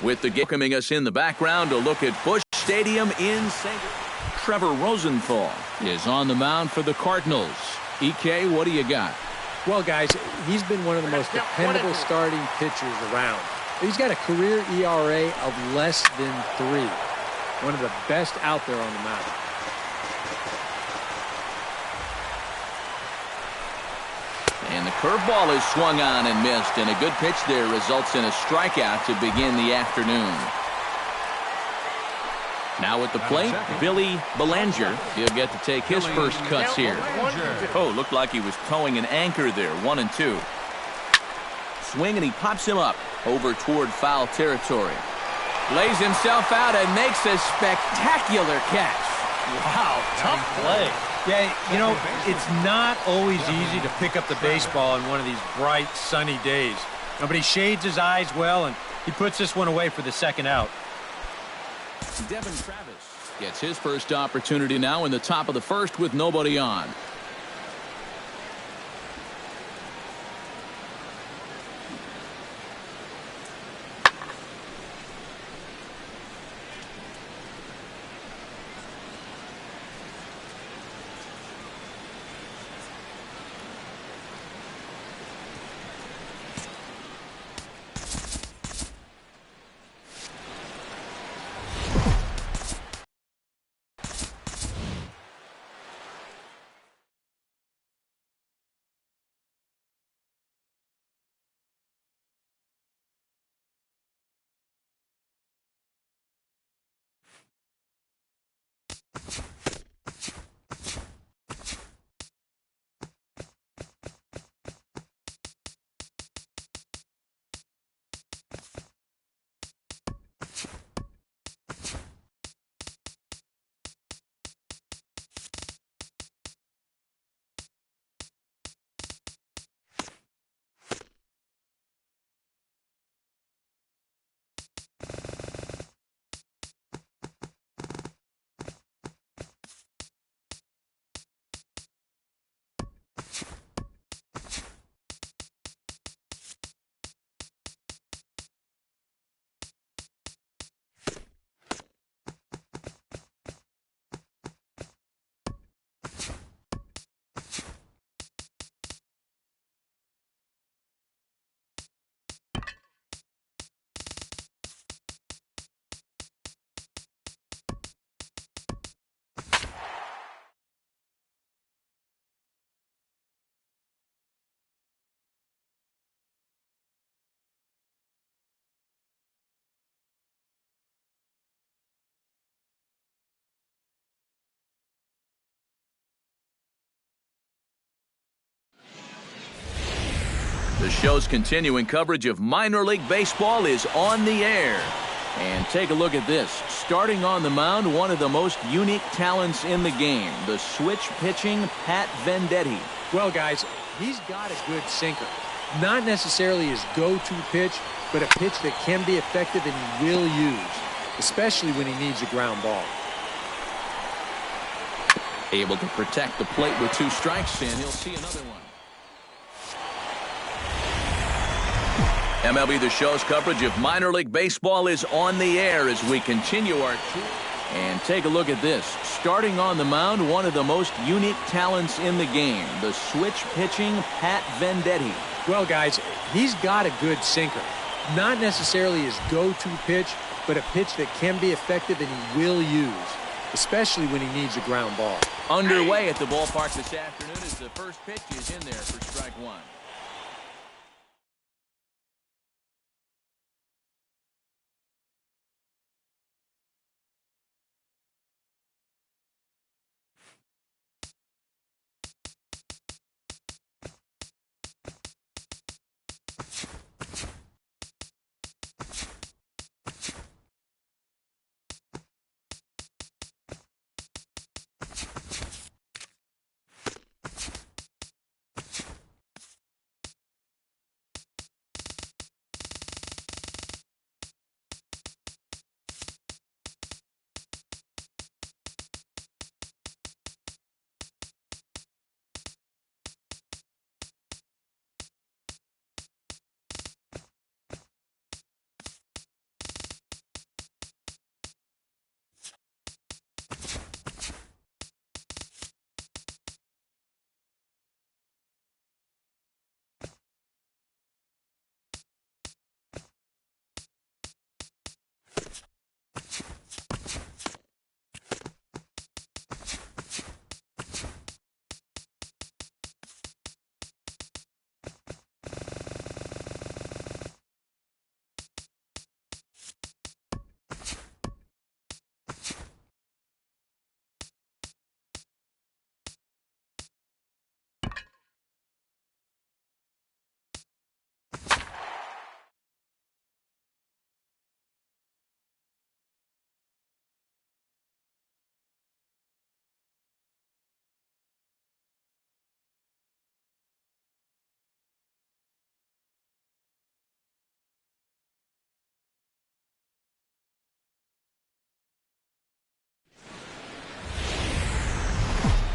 With the game coming us in the background, a look at Busch Stadium in St. Trevor Rosenthal is on the mound for the Cardinals. EK, what do you got? Well, guys, he's been one of the most dependable starting pitchers around. He's got a career ERA of less than 3. One of the best out there on the mound. And the curveball is swung on and missed, and a good pitch there results in a strikeout to begin the afternoon. Now at the plate, Billy Belanger. He'll get to take his first cuts here. Oh, looked like he was towing an anchor there. 1-2. Swing, and he pops him up over toward foul territory. Lays himself out and makes a spectacular catch. Wow, tough play. Yeah, you know, it's not always easy to pick up the baseball on one of these bright, sunny days. But he shades his eyes well, and he puts this one away for the second out. Devin Travis gets his first opportunity now in the top of the first with nobody on. The show's continuing coverage of minor league baseball is on the air. And take a look at this. Starting on the mound, one of the most unique talents in the game, the switch pitching Pat Venditti. Well, guys, he's got a good sinker. Not necessarily his go-to pitch, but a pitch that can be effective and he will use, especially when he needs a ground ball. Able to protect the plate with 2 strikes, and he'll see another one. MLB The Show's coverage of minor league baseball is on the air as we continue our tour. And take a look at this. Starting on the mound, one of the most unique talents in the game, the switch pitching Pat Venditti. Well, guys, he's got a good sinker. Not necessarily his go-to pitch, but a pitch that can be effective and he will use, especially when he needs a ground ball. Underway at the ballpark this afternoon as the first pitch is in there for strike 1.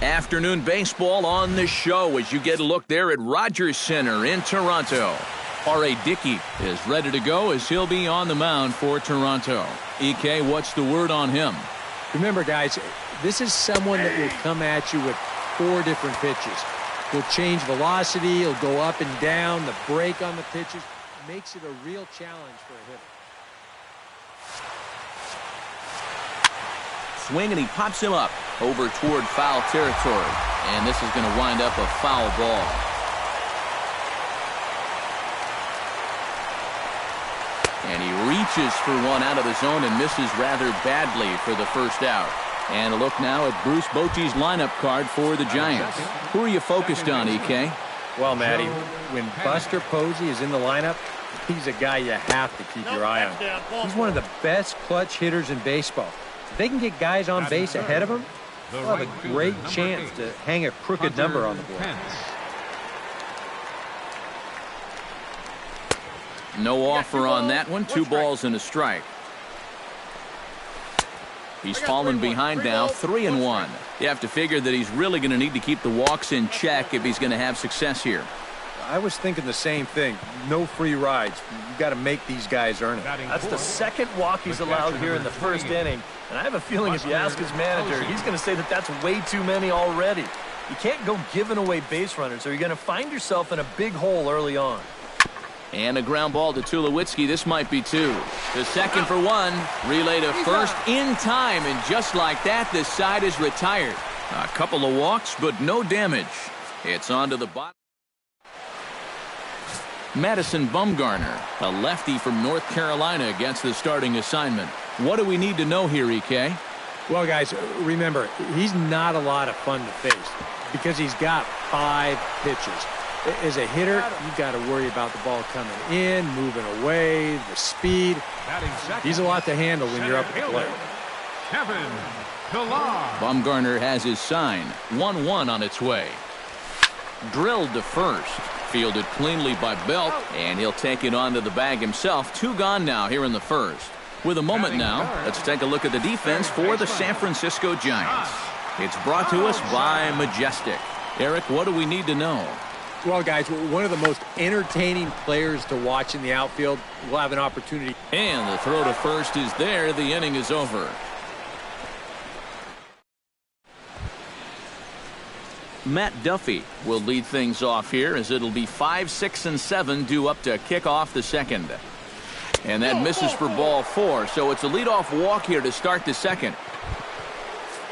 Afternoon baseball on the show as you get a look there at Rogers Center in Toronto. R.A. Dickey is ready to go as he'll be on the mound for Toronto. EK, what's the word on him? Remember, guys, this is someone that will come at you with 4 different pitches. He'll change velocity, he'll go up and down, the break on the pitches makes it a real challenge for a hitter. Swing, and he pops him up over toward foul territory. And this is going to wind up a foul ball. And he reaches for one out of the zone and misses rather badly for the first out. And a look now at Bruce Bochy's lineup card for the Giants. Who are you focused on, EK? Well, Matty, when Buster Posey is in the lineup, he's a guy you have to keep your eye on. He's one of the best clutch hitters in baseball. If they can get guys on base ahead of him, they'll have a great chance to hang a crooked number on the board. No offer on that one. 2 balls and a strike. He's fallen behind now, 3-1. You have to figure that he's really going to need to keep the walks in check if he's going to have success here. I was thinking the same thing. No free rides. You got to make these guys earn it. That's the second walk he's allowed here in the first inning. And I have a feeling if you ask his manager, he's going to say that that's way too many already. You can't go giving away base runners or you're going to find yourself in a big hole early on. And a ground ball to Tulowitzki. This might be 2. The second for 1. Relay to first in time. And just like that, this side is retired. A couple of walks, but no damage. It's on to the bottom. Madison Bumgarner, a lefty from North Carolina, gets the starting assignment. What do we need to know here, EK? Well, guys, remember, he's not a lot of fun to face because he's got 5 pitches. As a hitter, you've got to worry about the ball coming in, moving away, the speed. He's a lot to handle when you're up at the plate. Kevin Pillar. Bumgarner has his sign. 1-1 on its way. Drilled to first. Fielded cleanly by Belt, and he'll take it onto the bag himself. 2 gone now here in the first. With a moment now, let's take a look at the defense for the San Francisco Giants. It's brought to us by Majestic. Eric, what do we need to know? Well, guys, one of the most entertaining players to watch in the outfield will have an opportunity. And the throw to first is there. The inning is over. Matt Duffy will lead things off here as it'll be 5, 6, and 7 due up to kick off the second. And that misses for ball 4, so it's a leadoff walk here to start the second.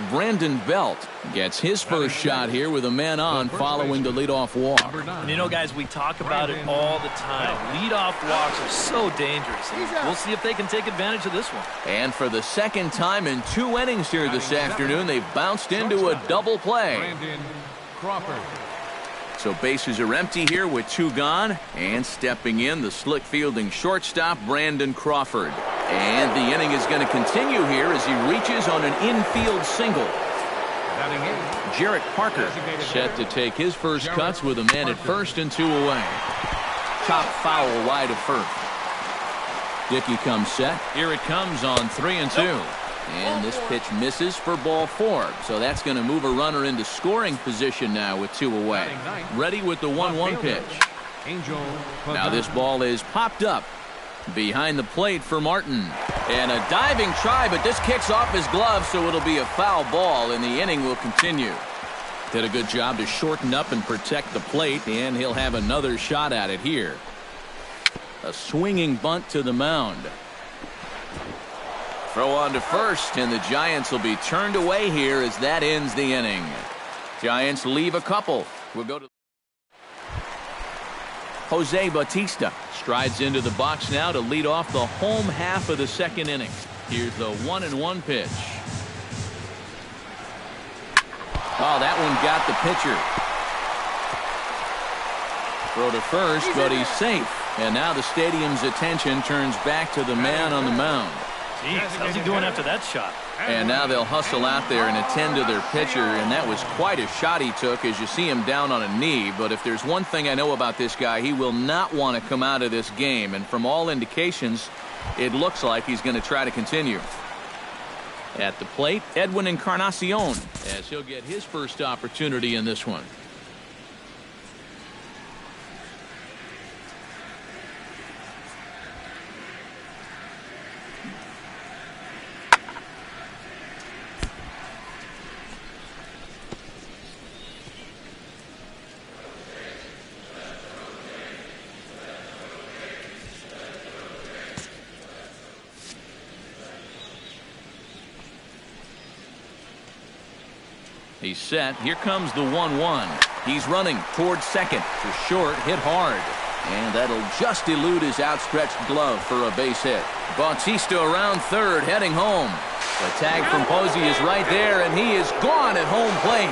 Brandon Belt gets his first shot here with a man on following the leadoff walk. And you know, guys, we talk about it all the time. Leadoff walks are so dangerous. And we'll see if they can take advantage of this one. And for the second time in 2 innings here this afternoon, they've bounced into a double play. So bases are empty here with 2 gone. And stepping in, the slick fielding shortstop, Brandon Crawford. And the inning is going to continue here as he reaches on an infield single. Jarrett Parker set to take his first cuts with a man at first and 2 away. Top foul wide of first. Dickey comes set. Here it comes on 3-2. And this pitch misses for ball 4. So that's going to move a runner into scoring position now with 2 away. Ready with the 1-1 pitch. Now this ball is popped up behind the plate for Martin. And a diving try, but this kicks off his glove, so it'll be a foul ball, and the inning will continue. Did a good job to shorten up and protect the plate, and he'll have another shot at it here. A swinging bunt to the mound. Throw on to first, and the Giants will be turned away here as that ends the inning. Giants leave a couple. We'll go to Jose Bautista strides into the box now to lead off the home half of the second inning. Here's the 1-1 pitch. Oh, that one got the pitcher. Throw to first, but he's safe. And now the stadium's attention turns back to the man on the mound. Jeez, how's he doing after that shot? And now they'll hustle out there and attend to their pitcher, and that was quite a shot he took as you see him down on a knee. But if there's one thing I know about this guy, he will not want to come out of this game. And from all indications, it looks like he's going to try to continue. At the plate, Edwin Encarnacion, as he'll get his first opportunity in this one. He's set. Here comes the 1-1. He's running towards second. To short, hit hard. And that'll just elude his outstretched glove for a base hit. Bautista around third, heading home. The tag from Posey is right there, and he is gone at home plate.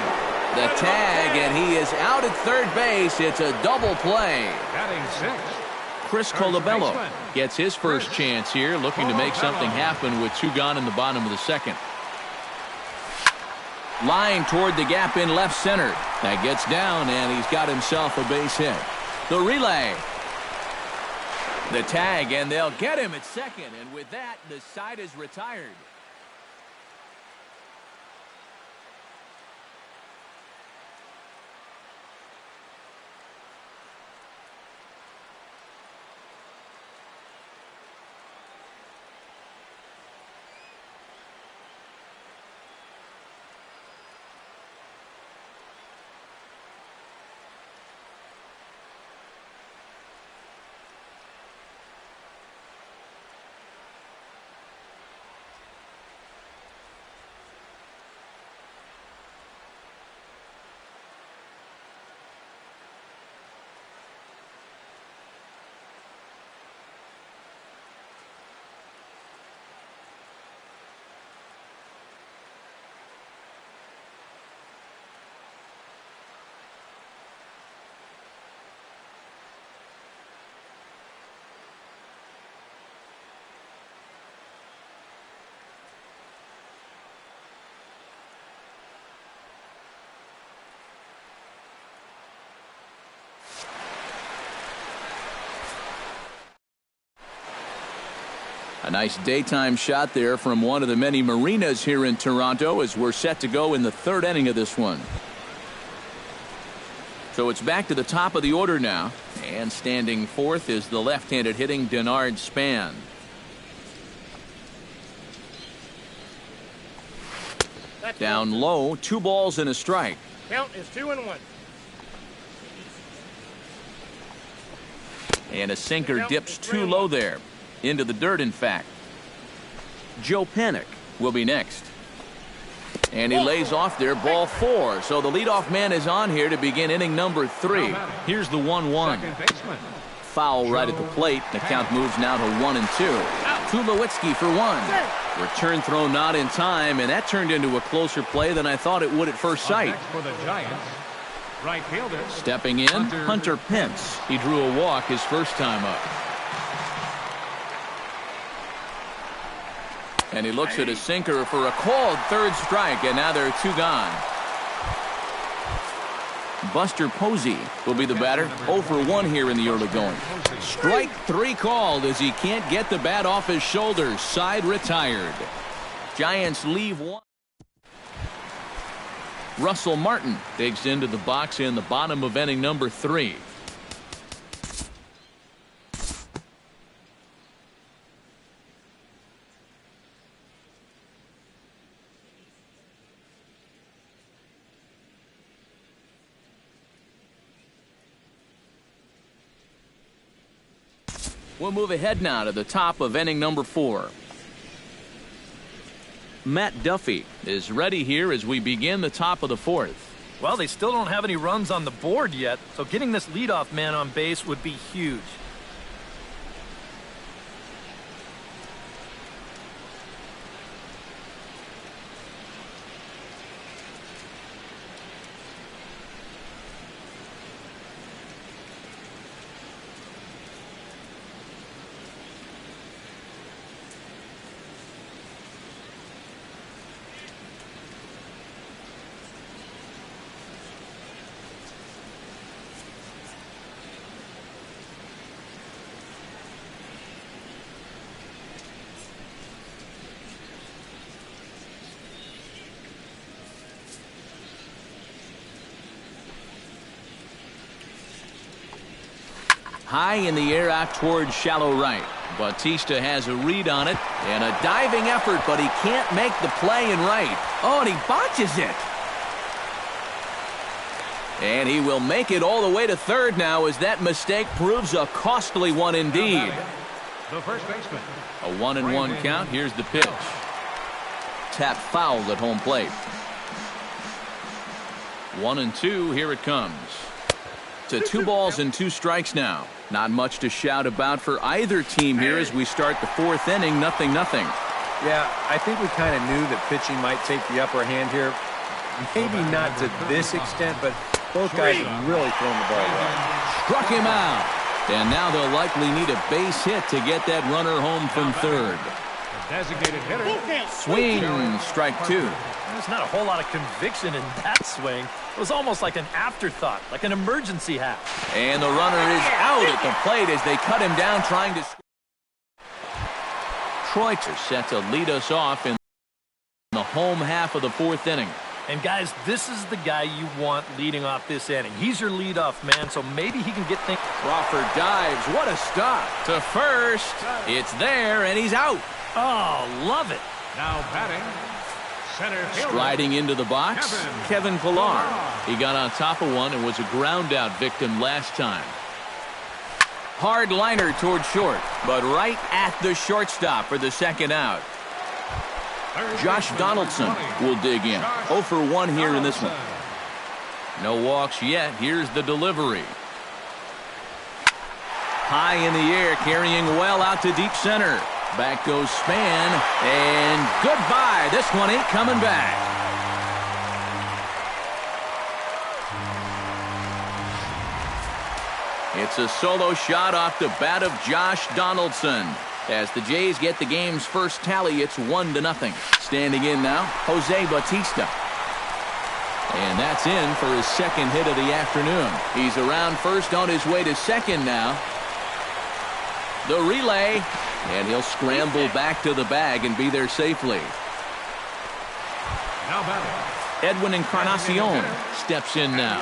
The tag, and he is out at third base. It's a double play. Batting six. Chris Colabello gets his first chance here, looking to make something happen with 2 gone in the bottom of the second. Line toward the gap in left center. That gets down, and he's got himself a base hit. The relay. The tag, and they'll get him at second. And with that, the side is retired. A nice daytime shot there from one of the many marinas here in Toronto as we're set to go in the third inning of this one. So it's back to the top of the order now, and standing fourth is the left-handed hitting Denard Span. Down low, 2 balls and a strike. Count is 2-1. And a sinker dips too low there. Into the dirt, in fact. Joe Panik will be next. And he lays off there, ball 4. So the leadoff man is on here to begin inning number 3. Here's the 1-1. Foul right at the plate. The count moves now to 1-2. Tulowitzki for 1. Return throw not in time, and that turned into a closer play than I thought it would at first sight. For the Giants, right fielder. Stepping in, Hunter Pence. He drew a walk his first time up. And he looks at a sinker for a called third strike, and now there are 2 gone. Buster Posey will be the batter. 0 for 1 here in the early going. Strike 3 called as he can't get the bat off his shoulders. Side retired. Giants leave 1. Russell Martin digs into the box in the bottom of inning number 3. We'll move ahead now to the top of inning number 4. Matt Duffy is ready here as we begin the top of the 4th. Well, they still don't have any runs on the board yet, so getting this leadoff man on base would be huge. High in the air out towards shallow right. Bautista has a read on it and a diving effort, but he can't make the play in right. Oh, and he botches it. And he will make it all the way to third now as that mistake proves a costly one indeed. The first baseman. A 1-1 count. Here's the pitch. Tap foul at home plate. 1-2. Here it comes. To 2 balls and 2 strikes now. Not much to shout about for either team here as we start the 4th inning. 0-0. Yeah, I think we kind of knew that pitching might take the upper hand here. Maybe not to this extent, but both guys have really thrown the ball well. Struck him out. And now they'll likely need a base hit to get that runner home from third. The designated hitter. Swing, strike 2. There's not a whole lot of conviction in that swing. It was almost like an afterthought, like an emergency hat. And the runner is out at the plate as they cut him down trying to score. Troit's set to lead us off in the home half of the 4th inning. And guys, this is the guy you want leading off this inning. He's your leadoff man, so maybe he can get things. Crawford dives. What a stop. To first. It's there, and he's out. Oh, love it. Now batting. Center fielder. Striding into the box, Kevin Pillar. He got on top of one and was a ground-out victim last time. Hard liner toward short, but right at the shortstop for the second out. Josh Donaldson will dig in. 0 for 1 here in this one. No walks yet. Here's the delivery. High in the air, carrying well out to deep center. Back goes Span, and goodbye. This one ain't coming back. It's a solo shot off the bat of Josh Donaldson. As the Jays get the game's first tally, it's 1-0. Standing in now, Jose Bautista. And that's in for his second hit of the afternoon. He's around first on his way to second now. The relay, and he'll scramble back to the bag and be there safely. Now batting. Edwin Encarnacion steps in now.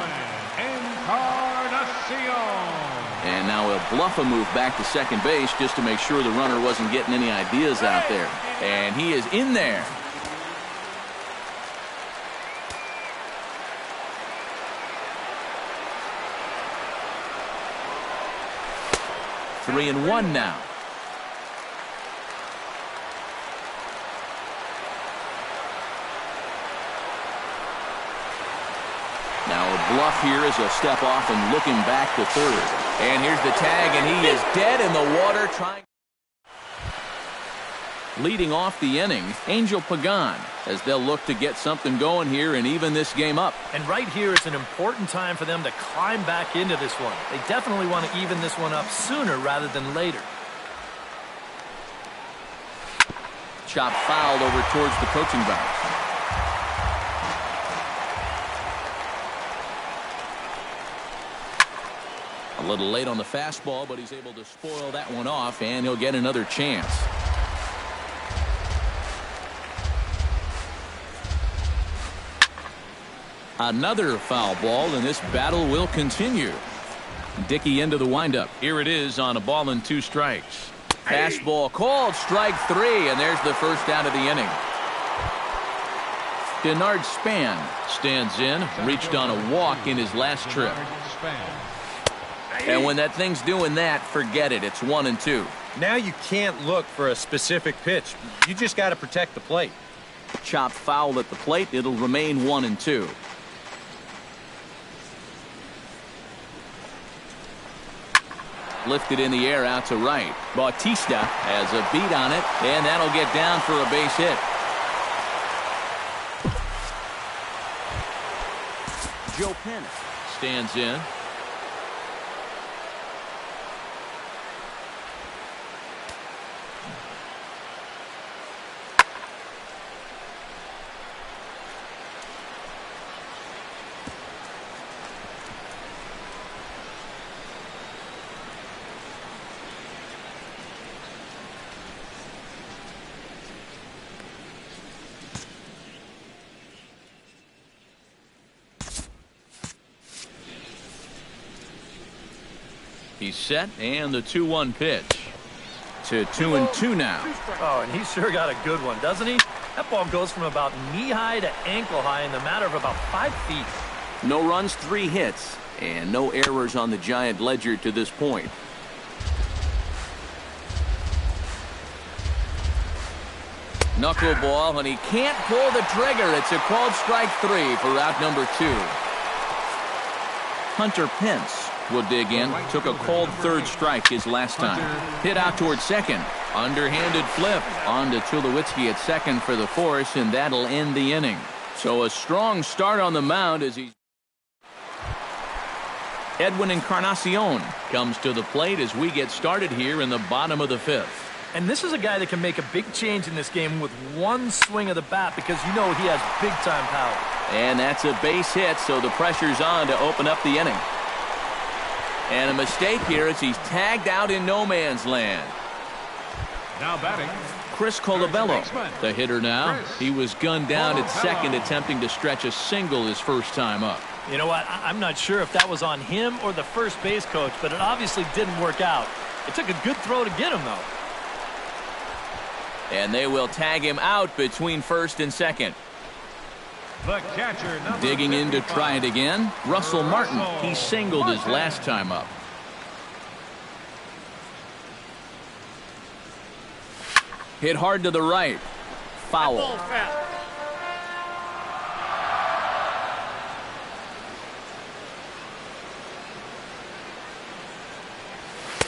Encarnacion. And now he'll bluff a move back to second base just to make sure the runner wasn't getting any ideas out there. And he is in there. Three and one now. Now a bluff here is a step off and looking back to third. And here's the tag, and he is dead in the water trying. Leading off the inning, Angel Pagan, as they'll look to get something going here and even this game up. And right here, it's an important time for them to climb back into this one. They definitely want to even this one up sooner rather than later. Chop fouled over towards the coaching box. A little late on the fastball, but he's able to spoil that one off, and he'll get another chance. Another foul ball, and this battle will continue. Dickey into the windup. Here it is on a ball and 2 strikes. Fastball called, strike 3, and there's the first out of the inning. Denard Span stands in, reached on a walk in his last trip. And when that thing's doing that, forget it. It's 1-2. Now you can't look for a specific pitch. You just got to protect the plate. Chopped foul at the plate. It'll remain 1-2. Lifted in the air out to right. Bautista has a beat on it, and that'll get down for a base hit. Joe Penn stands in. He's set, and the 2-1 pitch. To 2-2 now. Oh, and he sure got a good one, doesn't he? That ball goes from about knee-high to ankle-high in the matter of about 5 feet. No runs, 3 hits, and no errors on the Giant ledger to this point. Knuckleball, and he can't pull the trigger. It's a called strike 3 for out number 2. Hunter Pence will dig in. Took a called third strike his last time. Hit out towards second. Underhanded flip. On to Tulowitzki at second for the force, and that'll end the inning. So a strong start on the mound as he... Edwin Encarnacion comes to the plate as we get started here in the bottom of the 5th. And this is a guy that can make a big change in this game with one swing of the bat because you know he has big-time power. And that's a base hit, so the pressure's on to open up the inning. And a mistake here as he's tagged out in no man's land. Now batting, Chris Colabello, the hitter now. He was gunned down at second, attempting to stretch a single his first time up. You know what? I'm not sure if that was on him or the first base coach, but it obviously didn't work out. It took a good throw to get him, though. And they will tag him out between first and second. the catcher, number Digging in to 55. try it again, Russell Martin. He singled his last time up. Hit hard to the right. Foul.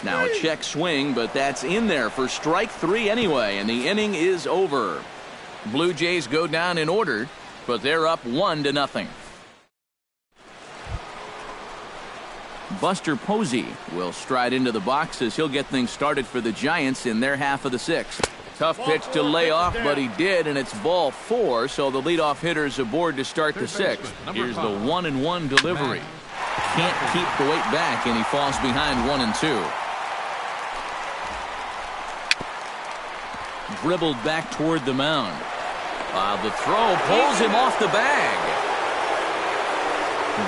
Now a check swing, but that's in there for strike 3 anyway, and the inning is over. Blue Jays go down in order, but they're up 1-0. Buster Posey will stride into the box as he'll get things started for the Giants in their half of the 6th. Tough pitch to lay off, but he did, and it's ball 4, so the leadoff hitter's aboard to start the 6th. Here's the 1-1 delivery. Can't keep the weight back, and he falls behind 1-2. Dribbled back toward the mound. The throw pulls him off the bag.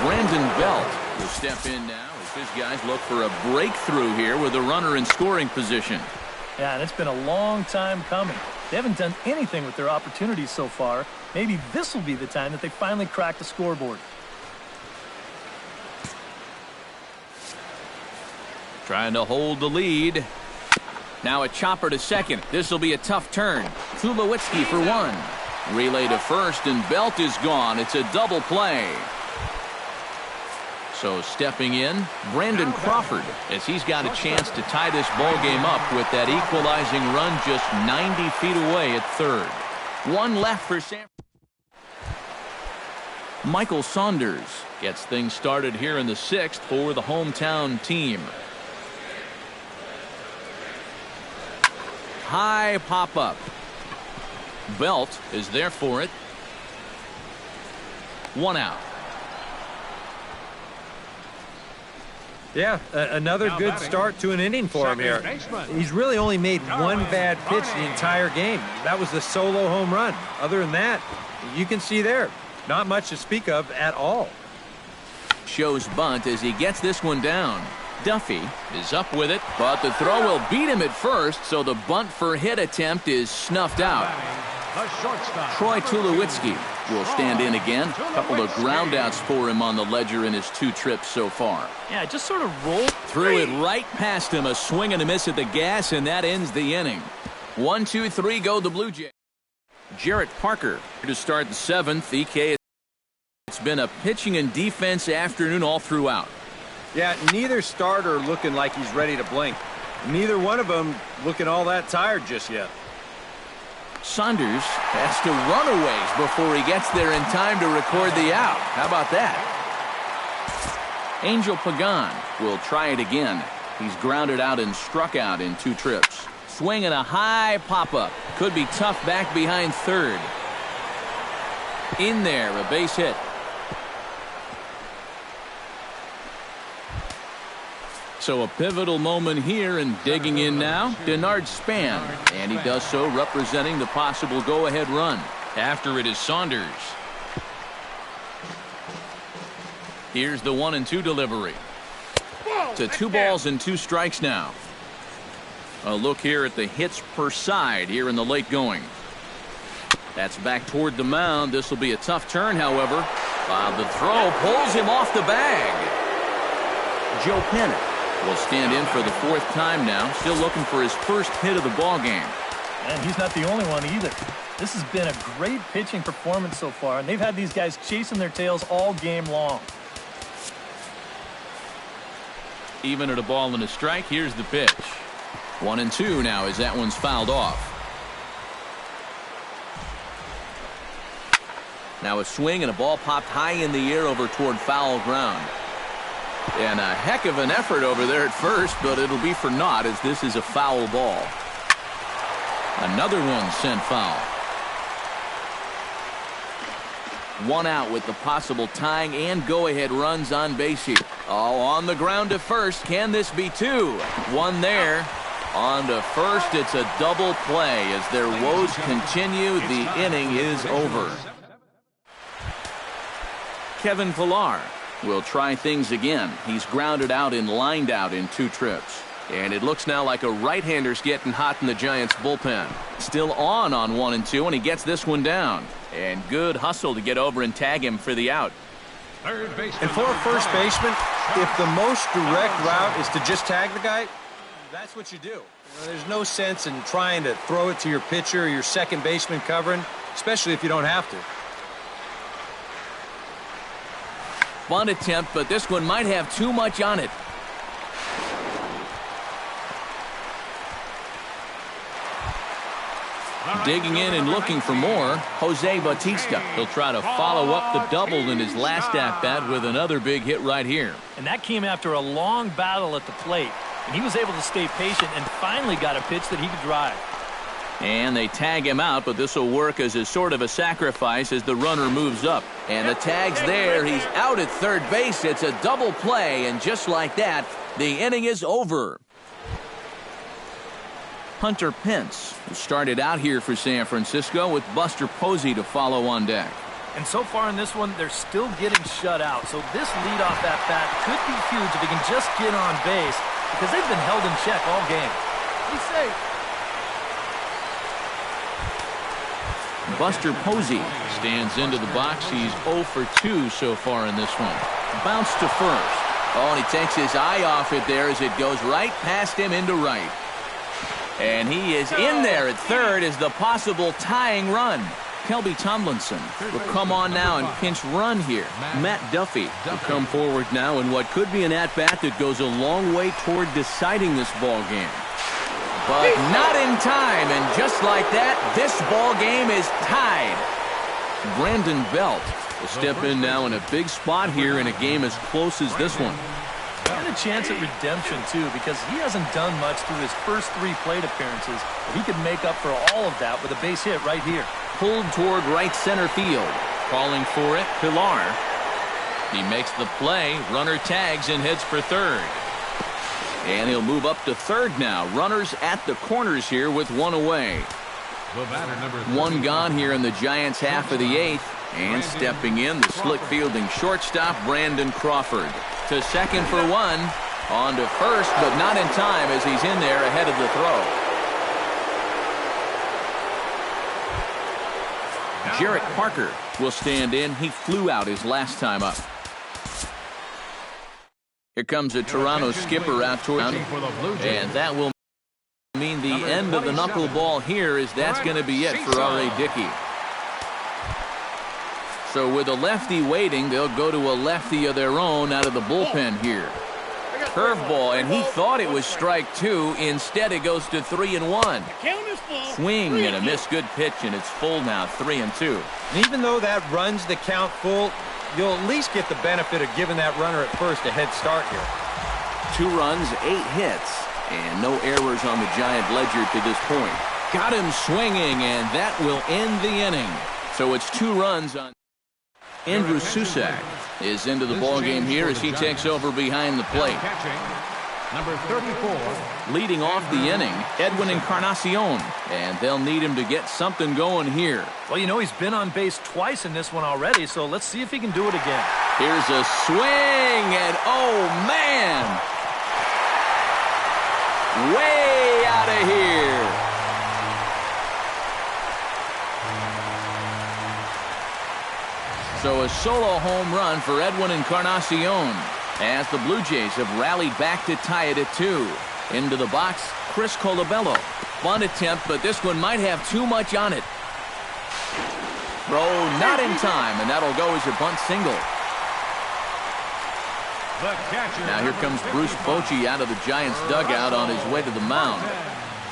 Brandon Belt will step in now as his guys look for a breakthrough here with a runner in scoring position. Yeah, and it's been a long time coming. They haven't done anything with their opportunities so far. Maybe this will be the time that they finally crack the scoreboard. Trying to hold the lead. Now a chopper to second. This will be a tough turn. Tulowitzki for 1. Relay to first, and Belt is gone. It's a double play. So stepping in, Brandon Crawford, as he's got a chance to tie this ball game up with that equalizing run just 90 feet away at third. 1 left for San. Michael Saunders gets things started here in the 6th for the hometown team. High pop-up. Belt is there for it. 1 out. Yeah, another Now good batting, start to an inning for him here. second baseman. He's really only made one bad pitch the entire game. That was the solo home run. Other than that, you can see there, not much to speak of at all. Shows bunt as he gets this one down. Duffy is up with it, but the throw will beat him at first, so the bunt for hit attempt is snuffed out. The shortstop, Troy number 2. Tulowitzki will stand in again. A couple of groundouts for him on the ledger in his 2 trips so far. Yeah, just sort of rolled. Threw it right past him, a swing and a miss at the gas, and that ends the inning. 1, 2, 3 go the Blue Jays. Jarrett Parker to start the 7th. EK, it's been a pitching and defense afternoon all throughout. Yeah, neither starter looking like he's ready to blink. Neither one of them looking all that tired just yet. Saunders has to run a ways before he gets there in time to record the out. How about that? Angel Pagan will try it again. He's grounded out and struck out in 2 trips. Swing and a high pop-up. Could be tough back behind third. In there, a base hit. So a pivotal moment here, and digging in now, Denard Span. And he does so representing the possible go-ahead run. After it is Saunders. Here's the 1-2 delivery. To 2 balls and 2 strikes now. A look here at the hits per side here in the late going. That's back toward the mound. This will be a tough turn, however. The throw pulls him off the bag. Joe Panik will stand in for the 4th time now, still looking for his first hit of the ball game. And he's not the only one either. This has been a great pitching performance so far, and they've had these guys chasing their tails all game long. Even at a ball and a strike, here's the pitch. 1-2 now as that one's fouled off. Now a swing and a ball popped high in the air over toward foul ground. And a heck of an effort over there at first, but it'll be for naught as this is a foul ball. Another one sent foul. 1 out with the possible tying and go-ahead runs on base here. Oh, on the ground to first. Can this be 2? 1 there. On to first. It's a double play. As their woes continue, the inning is over. Kevin Pillar will try things again. He's grounded out and lined out in 2 trips. And it looks now like a right-hander's getting hot in the Giants' bullpen. Still on 1-2, and he gets this one down. And good hustle to get over and tag him for the out. And for a first baseman, if the most direct route is to just tag the guy, that's what you do. There's no sense in trying to throw it to your pitcher or your second baseman covering, especially if you don't have to. Bunt attempt, but this one might have too much on it. Digging in and looking for more, Jose Bautista. He'll try to follow up the double in his last at-bat with another big hit right here. And that came after a long battle at the plate. And he was able to stay patient and finally got a pitch that he could drive. And they tag him out, but this will work as a sort of a sacrifice as the runner moves up. And the tag's there. He's out at third base. It's a double play, and just like that, the inning is over. Hunter Pence started out here for San Francisco with Buster Posey to follow on deck. And so far in this one, they're still getting shut out. So this leadoff at-bat could be huge if he can just get on base because they've been held in check all game. He's safe. Buster Posey stands into the box. He's 0 for 2 so far in this one. Bounce to first. Oh, and he takes his eye off it there as it goes right past him into right. And he is in there at third as the possible tying run. Kelby Tomlinson will come on now and pinch run here. Matt Duffy will come forward now in what could be an at-bat that goes a long way toward deciding this ball game. But not in time, and just like that, this ball game is tied. Brandon Belt will step in now in a big spot here in a game as close as this one. And a chance at redemption, too, because he hasn't done much through his first 3 plate appearances. But he could make up for all of that with a base hit right here. Pulled toward right center field. Calling for it, Pillar. He makes the play. Runner tags and heads for third. And he'll move up to third now. Runners at the corners here with 1 away. 1 gone here in the Giants' half of the 8th. And stepping in, the slick fielding shortstop, Brandon Crawford. To second for 1. On to first, but not in time as he's in there ahead of the throw. Jarrett Parker will stand in. He flew out his last time up. Here comes a Toronto skipper out toward, and that will mean the end of the knuckleball here, as that's going to be it for R.A. Dickey. So with a lefty waiting, they'll go to a lefty of their own out of the bullpen here. Curveball, and he thought it was strike 2. Instead, it goes to 3-1. Swing and a miss. Good pitch, and it's full now, 3-2. And even though that runs the count full, you'll at least get the benefit of giving that runner at first a head start here. 2 runs, 8 hits, and no errors on the Giant ledger to this point. Got him swinging, and that will end the inning. So it's 2 runs on. Andrew Susac is into the ballgame here as he takes over behind the plate. Number 34. Leading off the inning, Edwin Encarnacion, and they'll need him to get something going here. Well, you know, he's been on base twice in this one already, so let's see if he can do it again. Here's a swing, and oh, man! way out of here. So a solo home run for Edwin Encarnacion as the Blue Jays have rallied back to tie it at 2. Into the box, Chris Colabello. Bunt attempt, but this one might have too much on it. Throw not in time, and that'll go as a bunt single. Now here comes Bruce Bochy out of the Giants dugout on his way to the mound.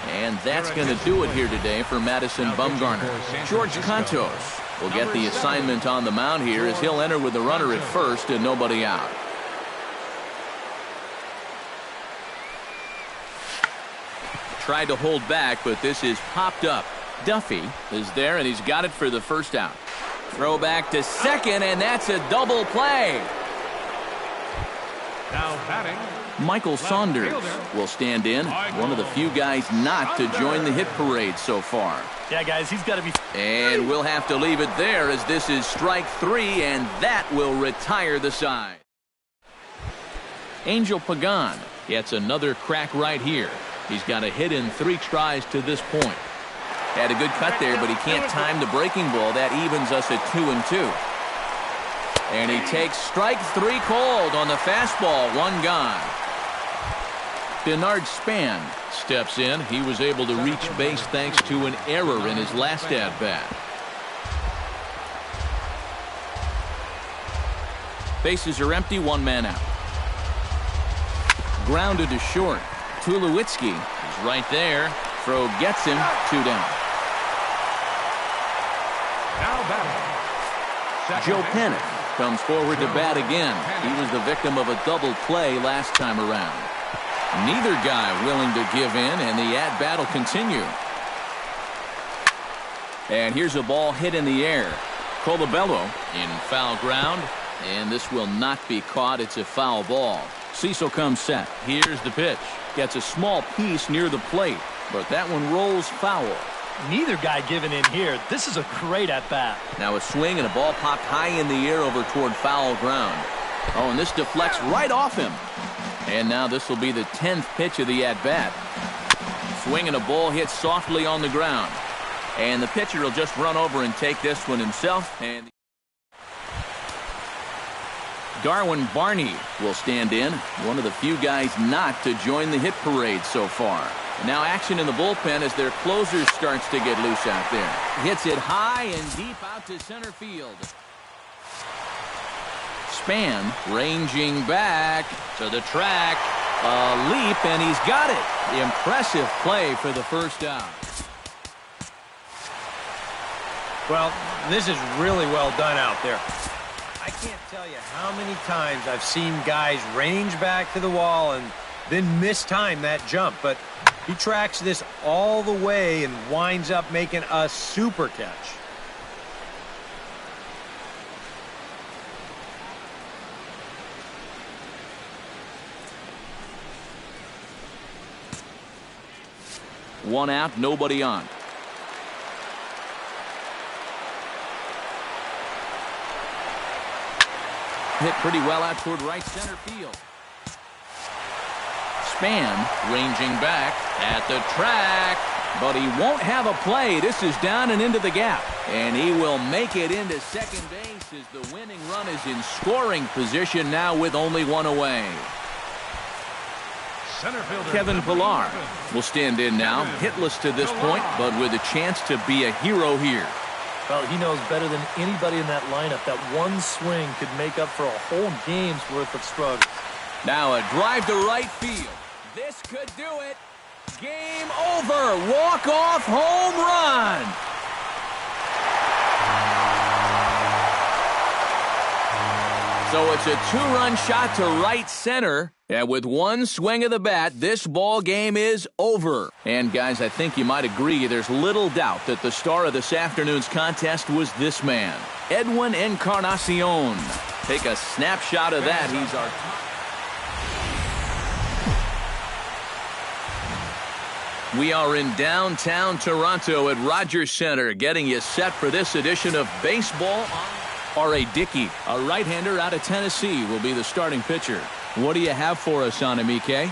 And that's going to do it here today for Madison Bumgarner. George Contos will get the assignment on the mound here as he'll enter with the runner at first and nobody out. Tried to hold back, but this is popped up. Duffy is there, and he's got it for the first out. Throw back to second, and that's a double play. Now batting, Michael Saunders will stand in, one of the few guys not to join the hit parade so far. Yeah, guys, he's got to be... And we'll have to leave it there as this is strike 3, and that will retire the side. Angel Pagan gets another crack right here. He's got a hit in 3 tries to this point. Had a good cut there, but he can't time the breaking ball. That evens us at 2-2. And he takes strike 3 cold on the fastball. 1 gone. Bernard Span steps in. He was able to reach base thanks to an error in his last at-bat. Bases are empty. 1 man out. Grounded to short. Tulowitzki is right there. Throw gets him. 2 down. now batting, Joe Panik comes forward to bat again. He was the victim of a double play last time around. Neither guy willing to give in, and the at-bat will continue. And here's a ball hit in the air. Colabello in foul ground, and this will not be caught. It's a foul ball. Cecil comes set. Here's the pitch. Gets a small piece near the plate, but that one rolls foul. Neither guy giving in here. This is a great at-bat. Now a swing and a ball popped high in the air over toward foul ground. Oh, and this deflects right off him. And now this will be the 10th pitch of the at-bat. Swing and a ball hit softly on the ground. And the pitcher will just run over and take this one himself. And Darwin Barney will stand in, one of the few guys not to join the hit parade so far. And now action in the bullpen as their closer starts to get loose out there. Hits it high and deep out to center field. Span ranging back to the track. A leap, and he's got it. Impressive play for the first out. Well, this is really well done out there. I can't tell you how many times I've seen guys range back to the wall and then mistime that jump, but he tracks this all the way and winds up making a super catch. One out, nobody on. Hit pretty well out toward right center field. Span ranging back at the track, but he won't have a play. This is down and into the gap, and he will make it into second base as the winning run is in scoring position now with only one away. Kevin Pillar will stand in now, hitless to this point, but with a chance to be a hero here. Well, he knows better than anybody in that lineup that one swing could make up for a whole game's worth of struggle. Now a drive to right field. This could do it. Game over. Walk-off home run. So it's a 2-run shot to right center. And with one swing of the bat, this ball game is over. And guys, I think you might agree there's little doubt that the star of this afternoon's contest was this man, Edwin Encarnacion. Take a snapshot of that. He's our... We are in downtown Toronto at Rogers Center, getting you set for this edition of Baseball. R.A. Dickey, a right-hander out of Tennessee, will be the starting pitcher. What do you have for us on him, EK?